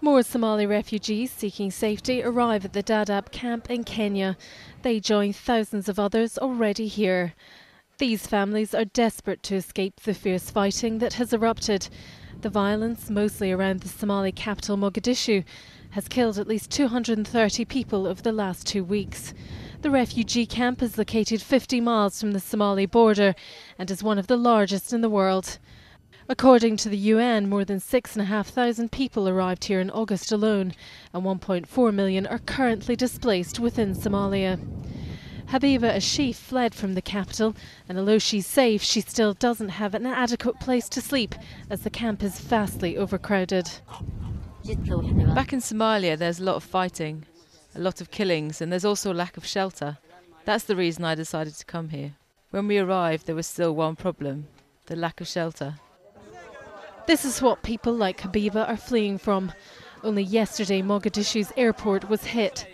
More Somali refugees seeking safety arrive at the Dadaab camp in Kenya. They join thousands of others already here. These families are desperate to escape the fierce fighting that has erupted. The violence, mostly around the Somali capital Mogadishu, has killed at least 230 people over the last 2 weeks. The refugee camp is located 50 miles from the Somali border and is one of the largest in the world. According to the UN, more than 6,500 people arrived here in August alone, and 1.4 million are currently displaced within Somalia. Habiba Ashif fled from the capital, and although she's safe, she still doesn't have an adequate place to sleep, as the camp is vastly overcrowded. Back in Somalia, there's a lot of fighting, a lot of killings, and there's also a lack of shelter. That's the reason I decided to come here. When we arrived, there was still one problem: the lack of shelter. This is what people like Habiba are fleeing from. Only yesterday, Mogadishu's airport was hit.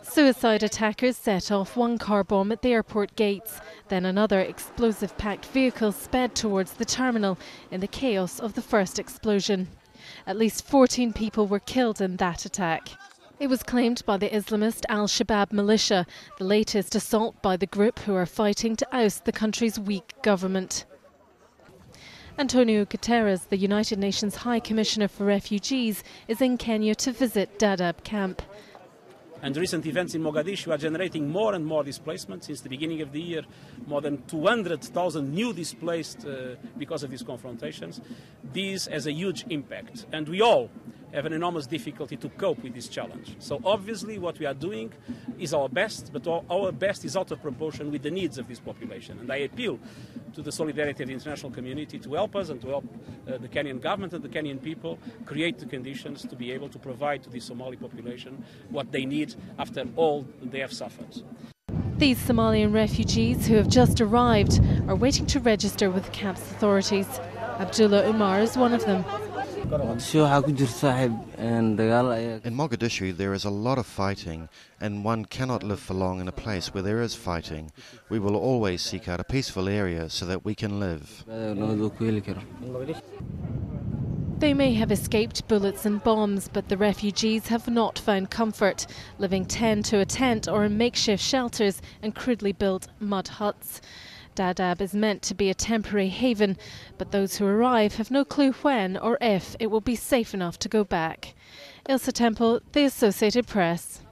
Suicide attackers set off one car bomb at the airport gates. Then another explosive-packed vehicle sped towards the terminal in the chaos of the first explosion. At least 14 people were killed in that attack. It was claimed by the Islamist Al-Shabaab militia, the latest assault by the group who are fighting to oust the country's weak government. Antonio Guterres, the United Nations High Commissioner for Refugees, is in Kenya to visit Dadaab camp. And recent events in Mogadishu are generating more and more displacement. Since the beginning of the year, more than 200,000 new displaced because of these confrontations. This has a huge impact, and we all have an enormous difficulty to cope with this challenge. So obviously what we are doing is our best, but our best is out of proportion with the needs of this population. And I appeal to the solidarity of the international community to help us and to help the Kenyan government and the Kenyan people create the conditions to be able to provide to the Somali population what they need after all they have suffered. These Somalian refugees who have just arrived are waiting to register with the camp's authorities. Abdullah Umar is one of them. In Mogadishu there is a lot of fighting, and one cannot live for long in a place where there is fighting. We will always seek out a peaceful area so that we can live. They may have escaped bullets and bombs, but the refugees have not found comfort, living tent to a tent or in makeshift shelters and crudely built mud huts. Dadaab is meant to be a temporary haven, but those who arrive have no clue when or if it will be safe enough to go back. Ilse Temple, The Associated Press.